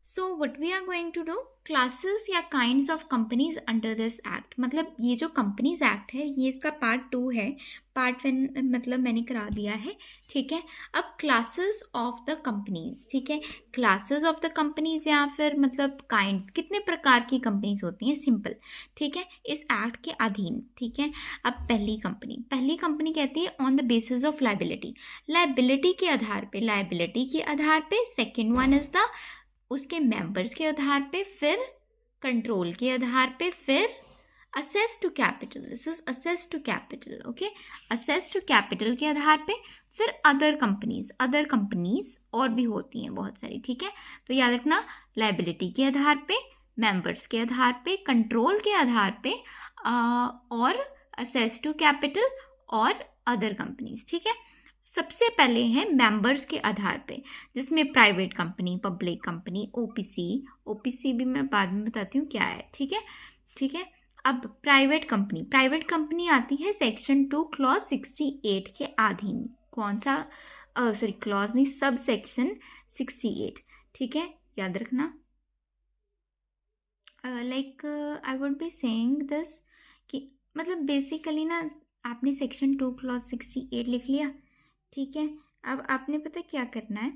So what we are going to do, classes या kinds of companies under this act, मतलब ये जो companies act है ये इसका पार्ट 2 है। पार्ट 1 मतलब मैंने करा दिया है, ठीक है। अब क्लासेस ऑफ द कंपनीज, ठीक है, क्लासेस ऑफ द कंपनीज या फिर मतलब काइंड्स, कितने प्रकार की कंपनीज होती हैं, सिंपल, ठीक है, इस एक्ट के अधीन, ठीक है। अब पहली कंपनी कहती है on the basis of liability, liability के आधार पे, लाइबिलिटी के आधार पे। सेकेंड वन इज द उसके मेंबर्स के आधार पे, फिर कंट्रोल के आधार पे, फिर access to capital, this is access to capital, okay, access to capital के आधार पे, फिर अदर कंपनीज और भी होती हैं बहुत सारी, ठीक है। तो याद रखना, लाइबिलिटी के आधार पे, मेंबर्स के आधार पे, कंट्रोल के आधार पे, और असेस टू कैपिटल और अदर कंपनीज, ठीक है। सबसे पहले है मेंबर्स के आधार पे, जिसमें private company, public company, OPC भी मैं बाद में बताती हूँ क्या है, ठीक है, ठीक है। अब प्राइवेट कंपनी आती है सेक्शन 2 क्लॉज 68 के अधीन। कौन सा, सॉरी क्लॉज नहीं, सब सेक्शन 68, ठीक है, याद रखना। Like I would be saying this कि मतलब बेसिकली ना, आपने सेक्शन 2 क्लॉज 68 लिख लिया, ठीक है। अब आपने पता क्या करना है,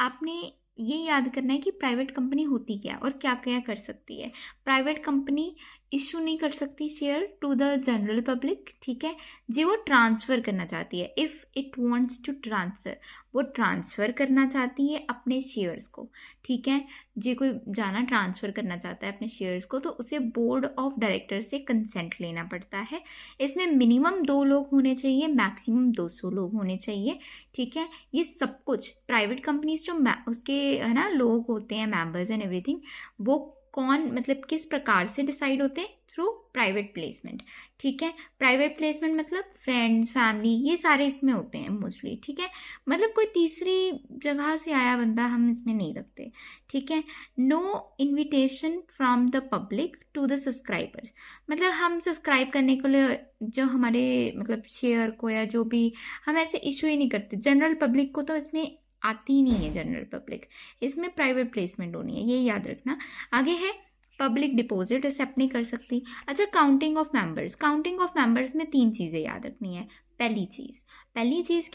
आपने ये याद करना है कि प्राइवेट कंपनी होती क्या और क्या क्या कर सकती है। प्राइवेट कंपनी इशू नहीं कर सकती share to the general public, ठीक है, जी वो ट्रांसफ़र करना चाहती है, if it wants to transfer, वो ट्रांसफ़र करना चाहती है अपने शेयर्स को, ठीक है। जी कोई जाना ट्रांसफ़र करना चाहता है अपने शेयर्स को, तो उसे बोर्ड ऑफ डायरेक्टर से कंसेंट लेना पड़ता है। इसमें मिनिमम 2 लोग होने चाहिए, मैक्सिमम 200 लोग होने चाहिए, ठीक है। ये सब कुछ प्राइवेट कंपनीज जो उसके है ना लोग होते हैं, मेंबर्स एंड एवरीथिंग, वो कौन मतलब किस प्रकार से डिसाइड होते हैं, थ्रू प्राइवेट प्लेसमेंट, ठीक है। प्राइवेट प्लेसमेंट मतलब फ्रेंड्स, फैमिली, ये सारे इसमें होते हैं मोस्टली, ठीक है। मतलब कोई तीसरी जगह से आया बंदा हम इसमें नहीं रखते, ठीक है। No invitation from the public to the subscribers, मतलब हम सब्सक्राइब करने के लिए जो हमारे मतलब शेयर को या जो भी, हम ऐसे इशू ही नहीं करते। जनरल पब्लिक को तो इसमें आती ही नहीं है, जनरल पब्लिक, इसमें प्राइवेट प्लेसमेंट होनी है, ये याद रखना। आगे है पब्लिक डिपॉजिट एक्सेप्ट नहीं कर सकती। अच्छा, काउंटिंग ऑफ मेंबर्स में 3 चीज़ें याद रखनी है। पहली चीज़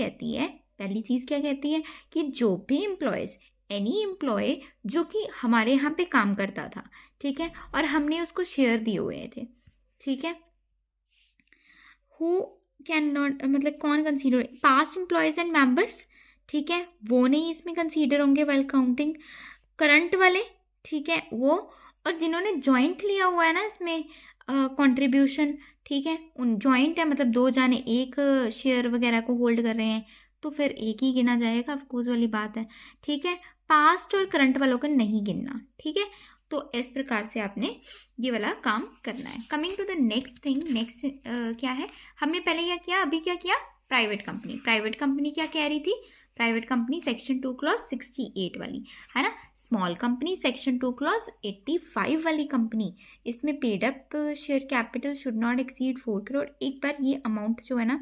क्या कहती है कि जो भी एम्प्लॉयज़, एनी एम्प्लॉय जो कि हमारे यहाँ पे काम करता था, ठीक है, और हमने उसको शेयर दिए हुए थे, ठीक है, हु कैन नॉट, मतलब कौन consider, past employees and members, ठीक है, वो नहीं इसमें कंसीडर होंगे वेल काउंटिंग। करंट वाले, ठीक है, वो, और जिन्होंने जॉइंट लिया हुआ है ना इसमें कंट्रीब्यूशन, ठीक है, उन जॉइंट है मतलब 2 जाने एक शेयर वगैरह को होल्ड कर रहे हैं, तो फिर एक ही गिना जाएगा, ऑफकोर्स वाली बात है, ठीक है। पास्ट और करंट वालों को नहीं गिनना, ठीक है। तो इस प्रकार से आपने ये वाला काम करना है। Coming to the next thing, next क्या है, हमने पहले क्या किया, अभी क्या किया, प्राइवेट कंपनी क्या कह रही थी, प्राइवेट कंपनी सेक्शन 2 क्लॉज 68 वाली, है ना। स्मॉल कंपनी सेक्शन 2 क्लॉज 85 वाली कंपनी, इसमें paid up share capital should not exceed 4 crore. एक बार ये अमाउंट जो है ना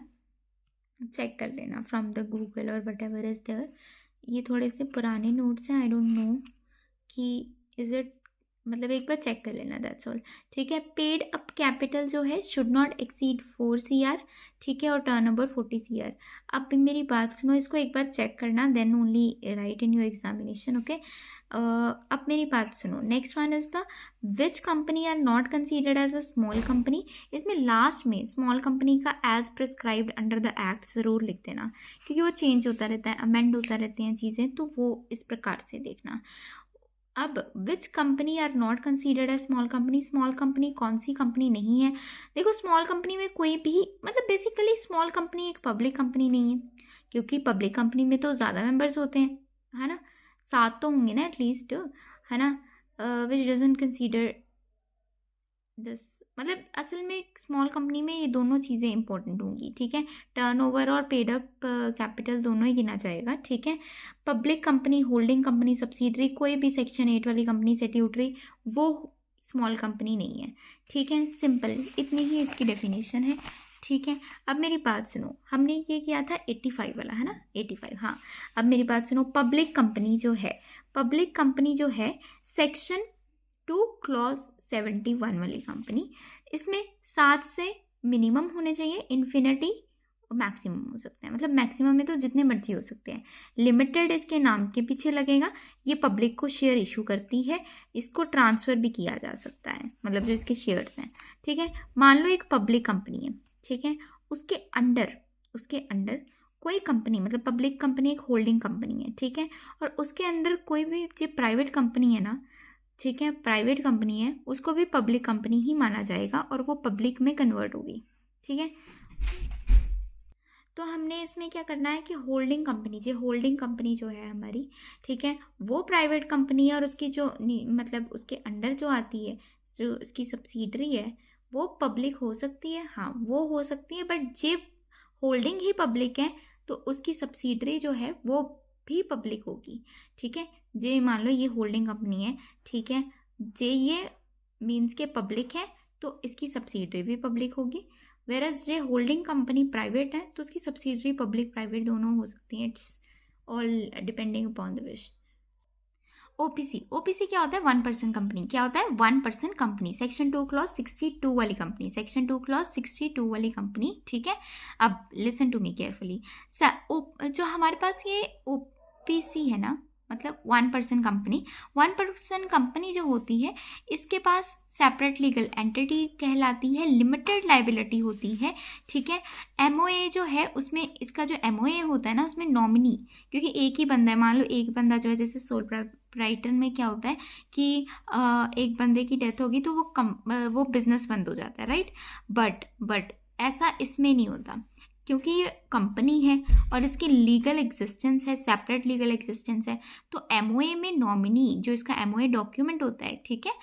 चेक कर लेना फ्रॉम द गूगल और वट एवर इज देयर, ये थोड़े से पुराने नोट्स हैं, आई डोंट नो कि इज इट, मतलब एक बार चेक कर लेना, दैट्स ऑल, ठीक है। पेड अप कैपिटल जो है शुड नॉट एक्सीड 4 CR, ठीक है, और टर्न ओवर 40 CR। अब मेरी बात सुनो, इसको एक बार चेक करना, then only write in your examination, okay. अब मेरी बात सुनो, next one is the which company are not considered as a small company. इसमें लास्ट में स्मॉल कंपनी का as prescribed under the act ज़रूर लिख देना, क्योंकि वो चेंज होता रहता है, अमेंड होता रहती हैं चीज़ें, तो वो इस प्रकार से देखना। अब which company are not considered as small company कौन सी कंपनी नहीं है। देखो, स्मॉल कंपनी में कोई भी, मतलब बेसिकली स्मॉल कंपनी एक पब्लिक कंपनी नहीं है, क्योंकि पब्लिक कंपनी में तो ज़्यादा मेंबर्स होते हैं, है ना, 7 तो होंगे ना एटलीस्ट, है ना। विच डजंट कंसीडर दिस, मतलब असल में स्मॉल कंपनी में ये दोनों चीज़ें इंपॉर्टेंट होंगी, ठीक है। टर्नओवर और पेड अप कैपिटल दोनों ही गिना जाएगा, ठीक है। Public company, holding company, subsidiary, कोई भी सेक्शन 8 वाली कंपनी, स्टैट्यूटरी, वो स्मॉल कंपनी नहीं है, ठीक है। सिंपल इतनी ही इसकी डेफिनेशन है, ठीक है। अब मेरी बात सुनो, हमने ये किया था 85 वाला, है ना, 85, हाँ। अब मेरी बात सुनो, पब्लिक कंपनी जो है, पब्लिक कंपनी जो है सेक्शन 2 क्लॉज 71 वाली कंपनी, इसमें 7 से मिनिमम होने चाहिए, इन्फिनिटी मैक्सिमम हो सकते हैं, मतलब मैक्सिमम में तो जितने मर्जी हो सकते हैं। लिमिटेड इसके नाम के पीछे लगेगा। ये पब्लिक को शेयर इशू करती है, इसको ट्रांसफ़र भी किया जा सकता है, मतलब जो इसके शेयर्स हैं, ठीक है। मान लो एक पब्लिक कंपनी है, ठीक है, उसके अंडर कोई कंपनी, मतलब पब्लिक कंपनी एक होल्डिंग कंपनी है, ठीक है, और उसके अंडर कोई भी जो प्राइवेट कंपनी है ना, ठीक है, प्राइवेट कंपनी है, उसको भी पब्लिक कंपनी ही माना जाएगा और वो पब्लिक में कन्वर्ट होगी, ठीक है। तो हमने इसमें क्या करना है कि होल्डिंग कंपनी जो है हमारी, ठीक है, वो प्राइवेट कंपनी है और उसकी जो मतलब उसके अंडर जो आती है, जो उसकी सब्सिडरी है, वो पब्लिक हो सकती है, हाँ वो हो सकती है, but J holding he public है तो उसकी सब्सिडरी जो है वो भी पब्लिक होगी, ठीक है। जे मान लो ये होल्डिंग कंपनी है, ठीक है, जे ये मीन्स के पब्लिक है तो इसकी सब्सिडरी भी पब्लिक होगी। वेरस जे होल्डिंग कंपनी प्राइवेट है तो उसकी सब्सिडरी पब्लिक प्राइवेट दोनों हो सकती हैं, it's all depending upon the wish. OPC क्या होता है? 1% कंपनी। क्या होता है? 1% कंपनी। सेक्शन 2 क्लॉज 62 वाली कंपनी, सेक्शन 2 क्लॉज 62 वाली कंपनी, ठीक है। अब लिसन टू मी केयरफुली। जो हमारे पास ये ओपीसी है ना, मतलब 1% कंपनी, 1% कंपनी जो होती है इसके पास सेपरेट लीगल एंटिटी कहलाती है, लिमिटेड लाइबिलिटी होती है, ठीक है। एमओए जो है उसमें इसका जो एमओए होता है ना, उसमें नॉमिनी, क्योंकि एक ही बंदा है, मान लो एक बंदा जो है, जैसे सोल प्रोप्राइटर में क्या होता है कि एक बंदे की डेथ होगी तो वो बिजनेस बंद हो जाता है, राइट। बट ऐसा इसमें नहीं होता, क्योंकि ये कंपनी है और इसकी लीगल एग्जिस्टेंस है, सेपरेट लीगल एग्जिस्टेंस है। तो एमओए में नॉमिनी, जो इसका एमओए डॉक्यूमेंट होता है, ठीक है,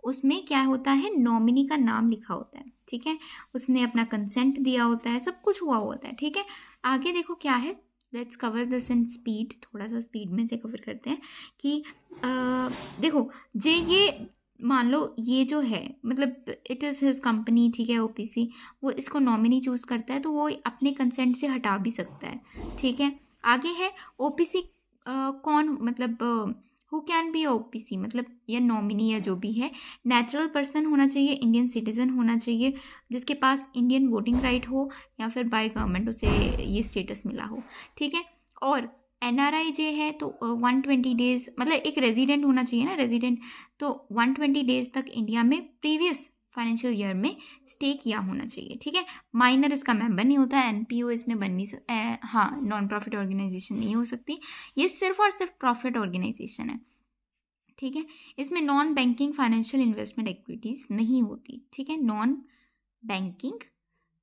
उसमें क्या होता है, नॉमिनी का नाम लिखा होता है, ठीक है, उसने अपना कंसेंट दिया होता है, सब कुछ हुआ होता है, ठीक है। आगे देखो क्या है, let's cover this in speed, थोड़ा सा स्पीड में से कवर करते हैं कि देखो जे ये मान लो ये जो है, मतलब इट इज़ हिज कंपनी, ठीक है, ओपीसी, वो इसको नॉमिनी चूज़ करता है तो वो अपने कंसेंट से हटा भी सकता है, ठीक है। आगे है ओपीसी कौन, मतलब हु कैन बी ओपीसी, मतलब या नॉमिनी या जो भी है, नेचुरल पर्सन होना चाहिए, इंडियन सिटीजन होना चाहिए, जिसके पास इंडियन वोटिंग राइट हो या फिर बाय गवर्नमेंट उसे ये स्टेटस मिला हो, ठीक है। और एनआरआई जे है तो 120 डेज, मतलब एक रेजिडेंट होना चाहिए ना, रेजिडेंट, तो 120 डेज तक इंडिया में प्रीवियस फाइनेंशियल ईयर में स्टे किया होना चाहिए, ठीक है। माइनर इसका मेंबर नहीं होता, एनपीओ इसमें बन नहीं हाँ, नॉन प्रॉफिट ऑर्गेनाइजेशन नहीं हो सकती, ये सिर्फ और सिर्फ प्रॉफिट ऑर्गेनाइजेशन है, ठीक है। इसमें non banking financial investment activities नहीं होती, ठीक है, नॉन बैंकिंग,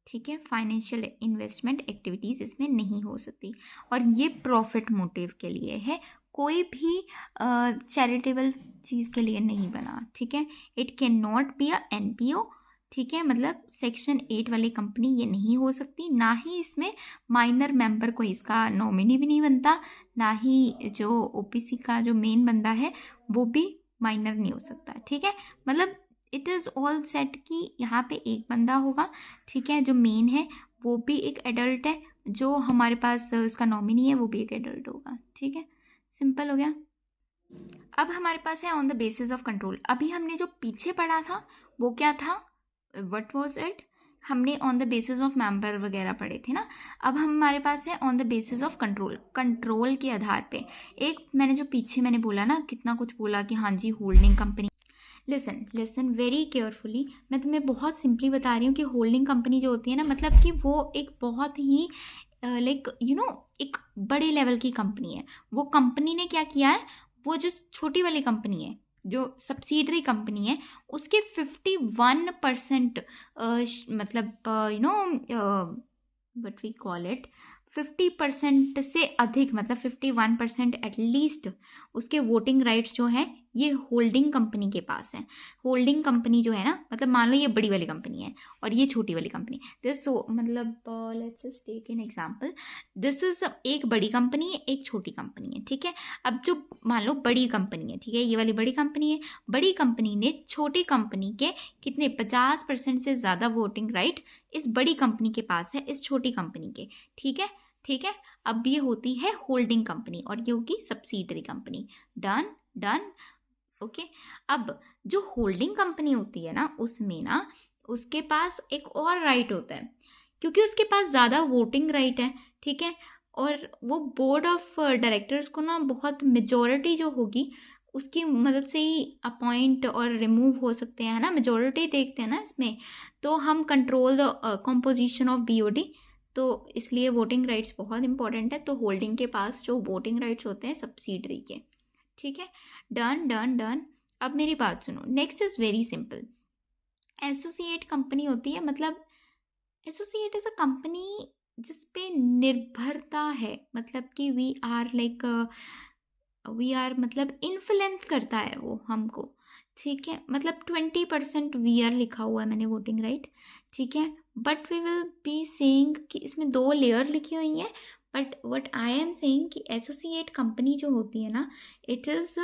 ठीक है, फाइनेंशियल इन्वेस्टमेंट एक्टिविटीज़ इसमें नहीं हो सकती, और ये प्रॉफिट मोटिव के लिए है, कोई भी चैरिटेबल चीज़ के लिए नहीं बना, ठीक है। It can not be a NPO, ठीक है, मतलब सेक्शन 8 वाली कंपनी ये नहीं हो सकती, ना ही इसमें माइनर मेंबर कोई इसका नॉमिनी भी नहीं बनता, ना ही जो ओपीसी का जो मेन बंदा है वो भी माइनर नहीं हो सकता, ठीक है। मतलब इट इज़ ऑल सेट कि यहाँ पे एक बंदा होगा, ठीक है, जो मेन है वो भी एक एडल्ट है, जो हमारे पास इसका नॉमिनी है वो भी एक एडल्ट होगा, ठीक है, सिंपल हो गया। अब हमारे पास है on the basis of control. अभी हमने जो पीछे पढ़ा था वो क्या था, व्हाट वाज इट, हमने on the basis of member वगैरह पढ़े थे ना। अब हमारे पास है on the basis of control, control के आधार पे। एक मैंने जो पीछे मैंने बोला ना, कितना कुछ बोला कि हाँ जी holding company, listen very carefully, मैं तुम्हें बहुत सिंपली बता रही हूँ कि होल्डिंग कंपनी जो होती है ना, मतलब कि वो एक बहुत ही लाइक एक बड़े लेवल की कंपनी है। वो कंपनी ने क्या किया है, वो जो छोटी वाली कंपनी है, जो सब्सिडरी कंपनी है, उसके 51% मतलब वट वी कॉल इट 50% से अधिक, मतलब 51% एटलीस्ट उसके वोटिंग राइट्स जो हैं ये होल्डिंग कंपनी के पास है। होल्डिंग कंपनी जो है ना, मतलब मान लो ये बड़ी वाली कंपनी है और ये छोटी वाली कंपनी, दिस मतलब let's just take an example, this is एक बड़ी कंपनी है, एक छोटी कंपनी है, ठीक है। अब जो मान लो बड़ी कंपनी है, ठीक है, ये वाली बड़ी कंपनी है, बड़ी कंपनी ने छोटी कंपनी के कितने 50% से ज़्यादा वोटिंग राइट इस बड़ी कंपनी के पास है, इस छोटी कंपनी के, ठीक है, ठीक है। अब ये होती है होल्डिंग कंपनी और ये होगी subsidiary company, done. Done. Okay. अब जो होल्डिंग कंपनी होती है ना, उसमें ना उसके पास एक और राइट होता है, क्योंकि उसके पास ज़्यादा वोटिंग राइट है, ठीक है। और वो बोर्ड ऑफ डायरेक्टर्स को ना बहुत मेजॉरिटी जो होगी उसकी मदद से ही अपॉइंट और रिमूव हो सकते हैं, है ना। मेजॉरिटी देखते हैं ना इसमें, तो हम control the composition of BOD, तो इसलिए वोटिंग राइट्स बहुत इंपॉर्टेंट है। तो होल्डिंग के पास जो वोटिंग राइट्स होते हैं सब्सिडरी के, ठीक है। Done done done. अब मेरी बात सुनो, next is very simple. Associate company होती है, मतलब एसोसिएट इज अ कंपनी जिस पे निर्भरता है, मतलब कि वी आर मतलब इन्फ्लुएंस करता है वो हमको, ठीक है। मतलब 20% वी आर लिखा हुआ है मैंने वोटिंग राइट, ठीक है। But we will be saying कि इसमें 2 लेयर लिखी हुई हैं, but what I am saying कि एसोसिएट कंपनी जो होती है ना, इट इज़,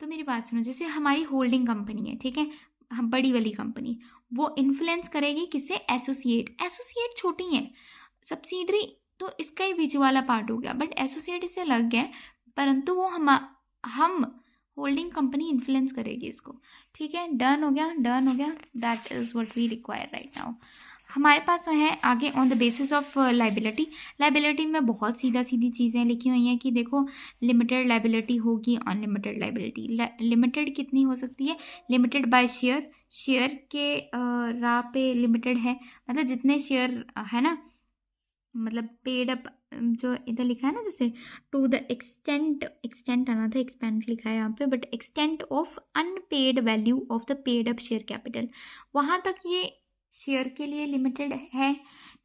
तो मेरी बात सुनो, जैसे हमारी होल्डिंग कंपनी है, ठीक है, हम बड़ी वाली कंपनी, वो इन्फ्लुएंस करेगी किससे, एसोसिएट। एसोसिएट छोटी है, सब्सिडरी तो इसका ही बीच वाला पार्ट हो गया, बट एसोसिएट इससे अलग है, परंतु वो हम होल्डिंग कंपनी इन्फ्लुएंस करेगी इसको, ठीक है। डन हो गया, डन हो गया। That is what we require right now. हमारे पास है आगे on the basis of liability. Liability में बहुत सीधा सीधी चीज़ें लिखी हुई हैं कि देखो, लिमिटेड लाइबिलिटी होगी, अनलिमिटेड लाइबिलिटी। लिमिटेड कितनी हो सकती है, लिमिटेड बाय शेयर, शेयर के राह पे लिमिटेड है, मतलब जितने शेयर है ना, मतलब पेड अप, जो इधर लिखा है ना, जैसे टू द एक्सटेंट, एक्सटेंट आना था, एक्सपेंड लिखा है यहाँ पे, but extent of unpaired value of the paid up share capital, वहाँ तक ये शेयर के लिए लिमिटेड है,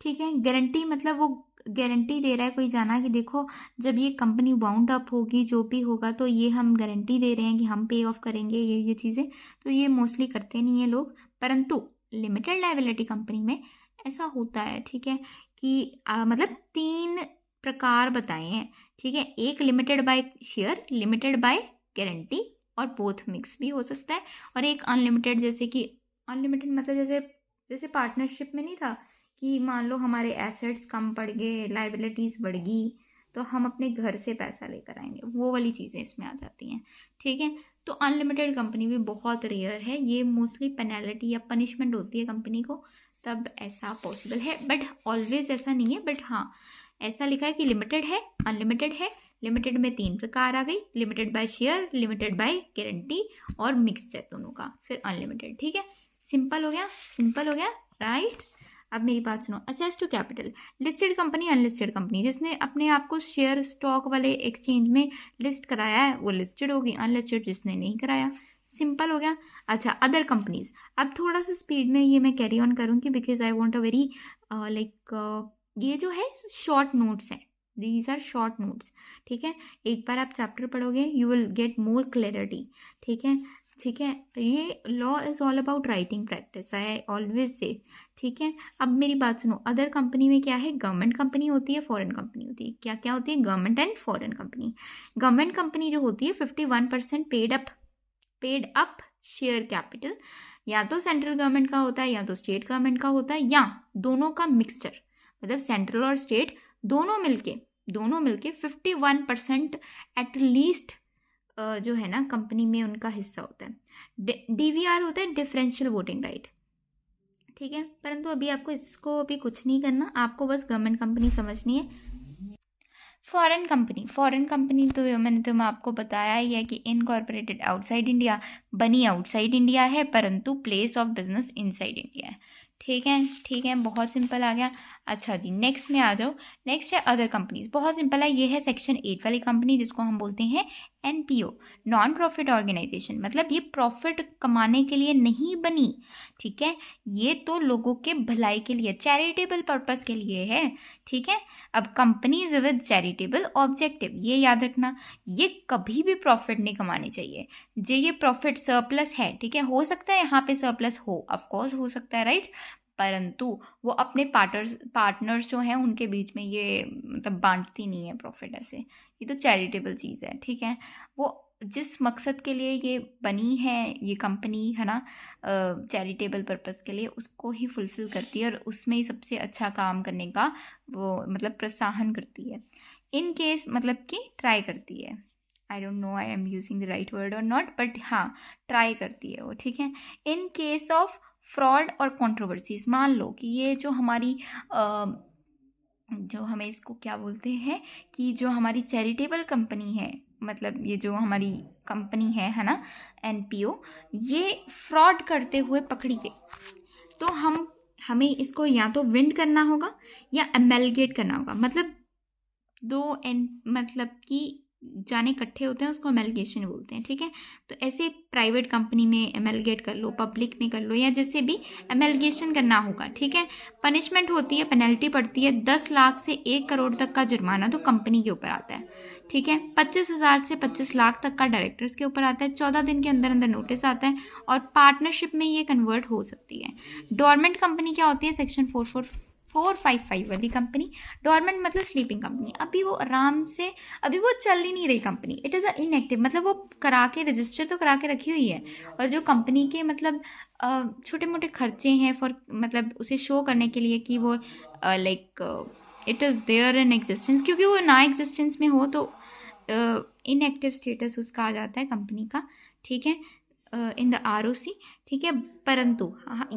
ठीक है। गारंटी मतलब वो गारंटी दे रहा है कोई जाना कि देखो जब ये कंपनी बाउंड अप होगी, जो भी होगा, तो ये हम गारंटी दे रहे हैं कि हम पे ऑफ करेंगे ये चीज़ें। तो ये मोस्टली करते नहीं है लोग, परंतु लिमिटेड लायबिलिटी कंपनी में ऐसा होता है, ठीक है, कि मतलब 3 प्रकार बताए हैं, ठीक है। एक limited by share, limited by guarantee, और बोथ मिक्स भी हो सकता है। और एक अनलिमिटेड, जैसे कि अनलिमिटेड मतलब जैसे जैसे पार्टनरशिप में नहीं था कि मान लो हमारे एसेट्स कम पड़ गए, लाइबिलिटीज़ बढ़ गई, तो हम अपने घर से पैसा लेकर आएंगे, वो वाली चीज़ें इसमें आ जाती हैं, ठीक है। तो अनलिमिटेड कंपनी भी बहुत रेयर है, ये मोस्टली पेनल्टी या पनिशमेंट होती है कंपनी को, तब ऐसा पॉसिबल है, बट ऑलवेज ऐसा नहीं है। बट हाँ, ऐसा लिखा है कि लिमिटेड है, अनलिमिटेड है। लिमिटेड में 3 प्रकार आ गई, limited by share, limited by guarantee, और मिक्स्ड है दोनों का, फिर अनलिमिटेड, ठीक है। सिंपल हो गया, सिंपल हो गया, राइट। अब मेरी बात सुनो, access to capital, listed company, unlisted company, जिसने अपने आप को शेयर स्टॉक वाले एक्सचेंज में लिस्ट कराया है वो लिस्टेड होगी, अनलिस्टेड जिसने नहीं कराया। सिंपल हो गया। अच्छा, अदर कंपनीज, अब थोड़ा सा स्पीड में ये मैं कैरी ऑन करूँगी because I want a very ये जो है शॉर्ट नोट्स हैं, दीज आर शॉर्ट नोट्स, ठीक है। एक बार आप चैप्टर पढ़ोगे you will get more clarity, ठीक है, ठीक है। ये law is all about writing practice, I always say, ठीक है। अब मेरी बात सुनो, अदर कंपनी में क्या है, गवर्नमेंट कंपनी होती है, फॉरेन कंपनी होती है। क्या क्या होती है, government and foreign company. Government company जो होती है 51% पेड अप शेयर कैपिटल, या तो सेंट्रल गवर्नमेंट का होता है या तो स्टेट गवर्नमेंट का होता है, या दोनों का मिक्सचर, मतलब सेंट्रल और स्टेट दोनों मिलके 51% एटलीस्ट जो है ना कंपनी में उनका हिस्सा होता है। डीवीआर होता है डिफरेंशियल वोटिंग राइट, ठीक है। परंतु अभी आपको इसको अभी कुछ नहीं करना, आपको बस गवर्नमेंट कंपनी समझनी है। फॉरेन कंपनी तो मैंने तो आपको बताया ही है कि इनकॉर्पोरेटेड आउटसाइड इंडिया, बनी आउटसाइड इंडिया है, परंतु place of business inside India है, ठीक है, ठीक है। बहुत सिंपल आ गया। अच्छा जी, नेक्स्ट में आ जाओ। नेक्स्ट है अदर कंपनीज, बहुत सिंपल है, ये है सेक्शन 8 वाली कंपनी, जिसको हम बोलते हैं एनपीओ, नॉन प्रॉफिट ऑर्गेनाइजेशन, मतलब ये प्रॉफिट कमाने के लिए नहीं बनी, ठीक है। ये तो लोगों के भलाई के लिए, चैरिटेबल पर्पस के लिए है, ठीक है। अब कंपनीज विद चैरिटेबल ऑब्जेक्टिव, ये याद रखना, ये कभी भी प्रॉफिट नहीं कमाने चाहिए। जे ये प्रॉफिट सरप्लस है, ठीक है, हो सकता है यहाँ पे सरप्लस हो, ऑफकोर्स हो सकता है, राइट, परंतु वो अपने पार्टनर्स जो हैं उनके बीच में ये मतलब बांटती नहीं है प्रॉफिट ऐसे, ये तो चैरिटेबल चीज़ है, ठीक है। वो जिस मकसद के लिए ये बनी है ये कंपनी, है ना, चैरिटेबल पर्पस के लिए, उसको ही फुलफिल करती है और उसमें ही सबसे अच्छा काम करने का वो मतलब प्रोत्साहन करती है, इन केस मतलब कि ट्राई करती है, I don't know I am using the right word और नॉट, बट हाँ ट्राई करती है वो, ठीक है। इन केस ऑफ फ्रॉड और कंट्रोवर्सीज, मान लो कि ये जो हमारी जो हमें इसको क्या बोलते हैं कि जो हमारी चैरिटेबल कंपनी है, मतलब ये जो हमारी कंपनी है ना, एनपीओ, ये फ्रॉड करते हुए पकड़ी गई, तो हमें इसको या तो विंड करना होगा या एमेलगेट करना होगा। मतलब मतलब कि जाने इकट्ठे होते हैं, उसको एमेलगेशन बोलते हैं, ठीक है। तो ऐसे प्राइवेट कंपनी में एमेलगेट कर लो, पब्लिक में कर लो, या जैसे भी एमेलगेशन करना होगा, ठीक है। पनिशमेंट होती है, पेनल्टी पड़ती है 10 लाख से 1 करोड़ तक का जुर्माना तो कंपनी के ऊपर आता है, ठीक है। 25,000 से 25 लाख तक का डायरेक्टर्स के ऊपर आता है। 14 दिन के अंदर अंदर नोटिस आता है और पार्टनरशिप में ये कन्वर्ट हो सकती है। डोरमेंट कंपनी क्या होती है? सेक्शन 455 वाली कंपनी। डोरमेंट मतलब स्लीपिंग कंपनी, अभी वो आराम से, अभी वो चल ही नहीं रही company, it is a inactive, मतलब वो करा के रजिस्टर तो करा के रखी हुई है, और जो कंपनी के मतलब छोटे मोटे खर्चे हैं फॉर, मतलब उसे शो करने के लिए कि वो like it is there in existence, क्योंकि वो ना एग्जिस्टेंस में हो तो इनएक्टिव स्टेटस उसका आ जाता है कंपनी का, ठीक है, इन द आरओसी, ठीक है। परंतु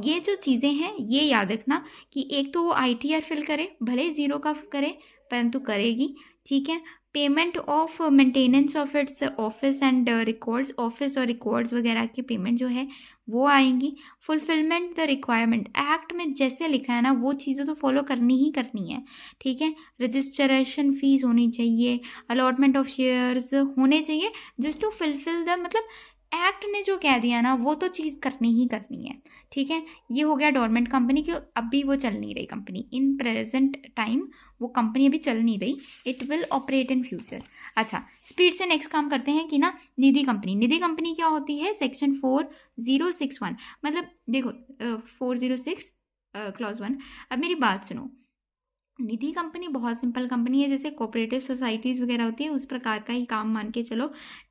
ये जो चीज़ें हैं ये याद रखना कि एक तो वो आईटीआर फिल करे, भले ही 0 का करे परंतु करेगी, ठीक है। Payment of maintenance of its office and records, office और रिकॉर्ड्स वगैरह की पेमेंट जो है वो आएंगी। फुलफिलमेंट द रिक्वायरमेंट, एक्ट में जैसे लिखा है ना वो चीज़ें तो फॉलो करनी ही करनी है, ठीक है। रजिस्ट्रेशन फीस होनी चाहिए, अलॉटमेंट ऑफ शेयर्स होने चाहिए, जस्ट टू फुलफिल द, मतलब एक्ट ने जो कह दिया ना वो तो चीज़ करनी ही करनी है, ठीक है। ये हो गया डोरमेंट कंपनी की, अभी वो चल नहीं रही कंपनी, इन प्रेजेंट टाइम वो कंपनी अभी चल नहीं रही, it will operate in future. अच्छा, स्पीड से नेक्स्ट काम करते हैं कि ना, निधि कंपनी। निधि कंपनी क्या होती है? सेक्शन 4061, मतलब देखो 406 क्लॉज 1। अब मेरी बात सुनो, निधि कंपनी बहुत सिंपल कंपनी है, जैसे कोऑपरेटिव सोसाइटीज़ वगैरह होती है उस प्रकार का ही काम मान के चलो।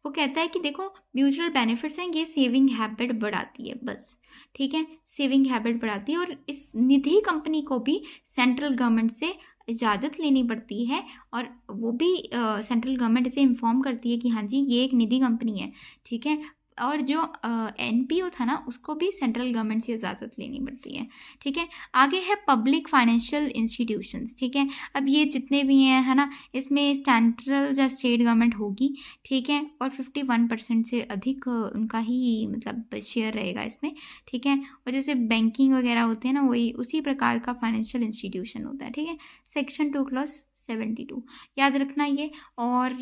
वो कहता है कि देखो म्यूचुअल बेनिफिट्स हैं, ये सेविंग हैबिट बढ़ाती है बस, ठीक है, सेविंग हैबिट बढ़ाती है। और इस निधि कंपनी को भी सेंट्रल गवर्नमेंट से इजाज़त लेनी पड़ती है, और वो भी सेंट्रल गवर्नमेंट इसे इन्फॉर्म करती है कि हाँ जी ये एक निधि कंपनी है, ठीक है। और जो एनपीओ था ना उसको भी सेंट्रल गवर्नमेंट से इजाज़त लेनी पड़ती है, ठीक है। आगे है पब्लिक फाइनेंशियल इंस्टीट्यूशंस, ठीक है। अब ये जितने भी हैं है ना, इसमें सेंट्रल या स्टेट गवर्नमेंट होगी, ठीक है, और 51% से अधिक उनका ही मतलब शेयर रहेगा इसमें, ठीक है। और जैसे बैंकिंग वगैरह होते हैं ना, वही उसी प्रकार का फाइनेंशियल इंस्टीट्यूशन होता है, ठीक है। सेक्शन 2 क्लॉज 72 याद रखना ये। और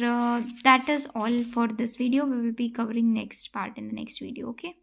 that is all for this video. We will be covering next part in the next video. Okay.